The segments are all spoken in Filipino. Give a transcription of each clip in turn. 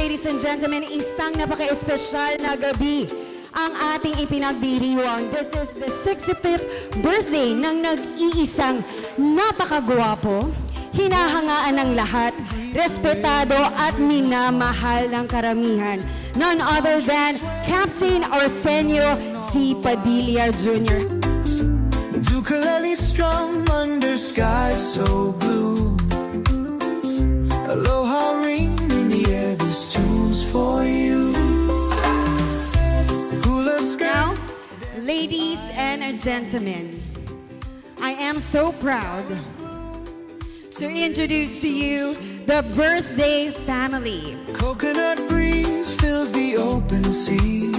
ladies and gentlemen, isang napaka-espesyal na gabi ang ating ipinagdiriwang. This is the 65th birthday ng nag-iisang napakagwapo, hinahangaan ng lahat, respetado at minamahal ng karamihan. None other than Captain Arsenio C. Padilla Jr. Ukulele strum under sky so blue. Aloha ring in the air, this tune's for you. Now, ladies and gentlemen, I am so proud to introduce to you the birthday family. Coconut breeze fills the open sea.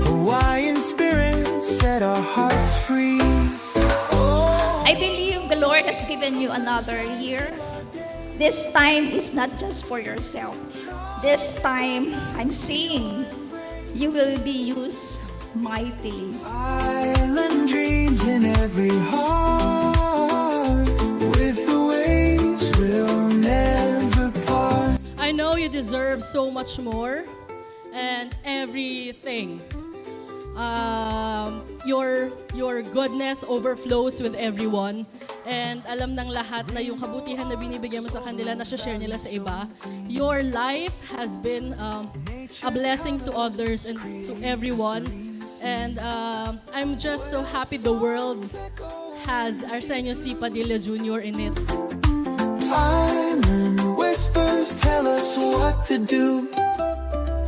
Hawaiian spirits set our hearts free. I believe the Lord has given you another year. This time is not just for yourself. This time, I'm seeing you will be used mightily. Island dreams in every heart. With the waves we'll never part. I know you deserve so much more and everything. Your goodness overflows with everyone. And alam ng lahat na yung kabutihan na binibigyan mo sa kanila, na share nila sa iba. Your life has been a blessing to others and to everyone. And I'm just so happy the world has Arsenio C. Padilla Jr. in it. Island whispers tell us what to do.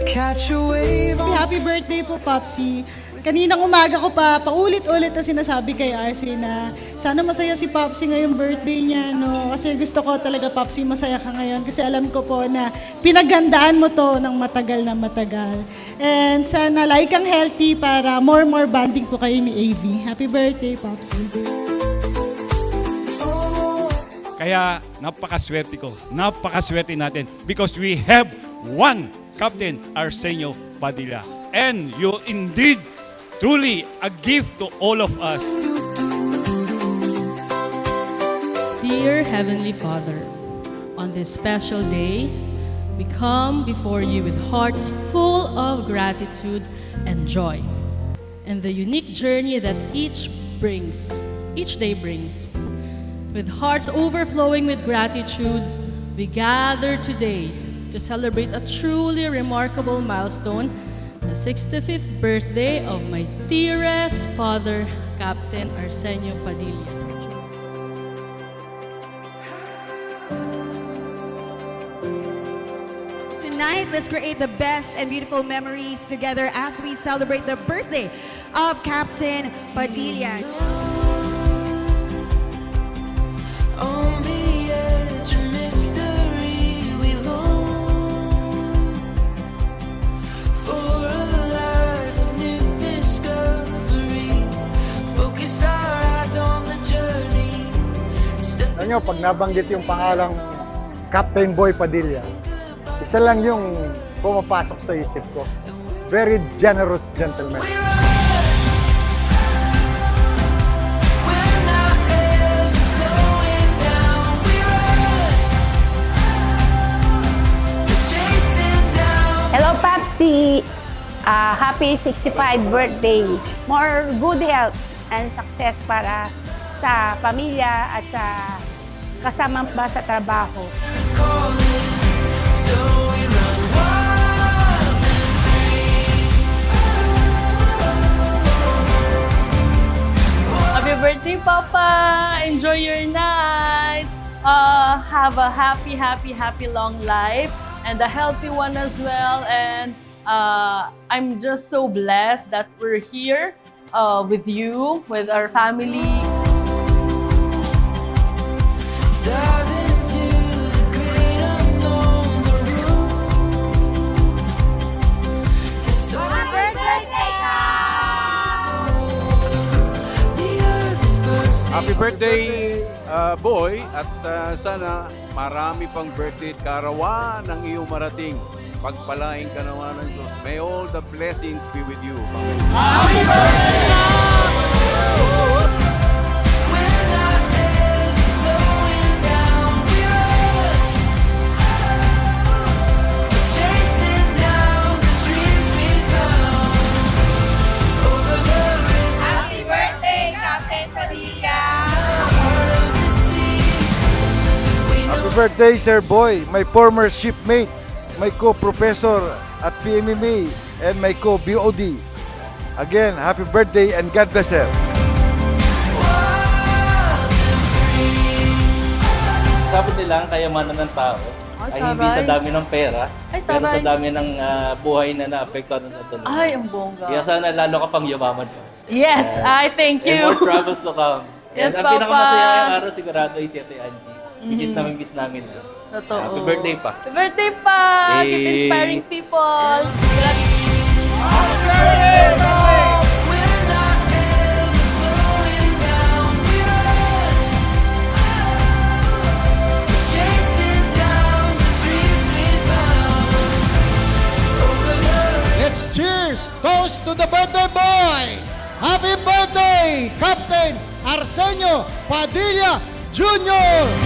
Catch a wave on. Happy birthday po, Popsi. Kaninang umaga ko pa, paulit-ulit na sinasabi kay RC na sana masaya si Popsi ngayong birthday niya, no? Kasi gusto ko talaga, Popsi, masaya ka ngayon. Kasi alam ko po na pinaghandaan mo to ng matagal na matagal. And sana lagi kang healthy para more bonding po kayo ni AV. Happy birthday, Popsi. Kaya napakaswerte ko, napakaswerte natin because we have one Captain Arsenio Padilla. And you indeed, truly a gift to all of us. Dear Heavenly Father, on this special day, we come before you with hearts full of gratitude and joy, and the unique journey that each day brings. With hearts overflowing with gratitude, we gather today to celebrate a truly remarkable milestone, the 65th birthday of my dearest father, Captain Arsenio Padilla. Tonight, let's create the best and beautiful memories together as we celebrate the birthday of Captain Padilla. On the edge of mystery, we long for a life of new discovery. Focus our eyes on the journey. Alam nyo, pag nabanggit yung pangalang Captain Boy Padilla, isa lang yung pumapasok sa isip ko. Very generous gentleman. Hello, Papsi! Happy 65 birthday! More good health and success para sa pamilya at sa kasama ba sa trabaho. Happy birthday, Papa! Enjoy your night! Have a happy long life and a healthy one as well. And I'm just so blessed that we're here with you, with our family. Dive into the great unknown, the room. Happy birthday, the earth is bursting. Happy birthday, boy, at sana marami pang birthday at karawan ng iyong marating. Pagpalain ka naman ng Diyos. May all the blessings be with you. Happy birthday! birthday, Sir Boy, my former shipmate, my co-professor at PMMA, and my co-BOD. Again, happy birthday and God bless, sir. Sabi nila ang kayamanan ng tao ay hindi sa dami ng pera, pero sa dami ng buhay na naapektuhan ng ito. Ay, ang bongga. Kaya sana lalo ka pang yumaman pa. Yes, I thank And you. more travels to come. Yes, And ang Papa. pinakamasaya ngayong araw sigurado ay si Ate Angie, which is namimiss namin. Totoo. Happy birthday pa. Happy birthday pa! Keep inspiring people! Let's cheers! Toast to the birthday boy! Happy birthday, Captain Arsenio Padilla Jr.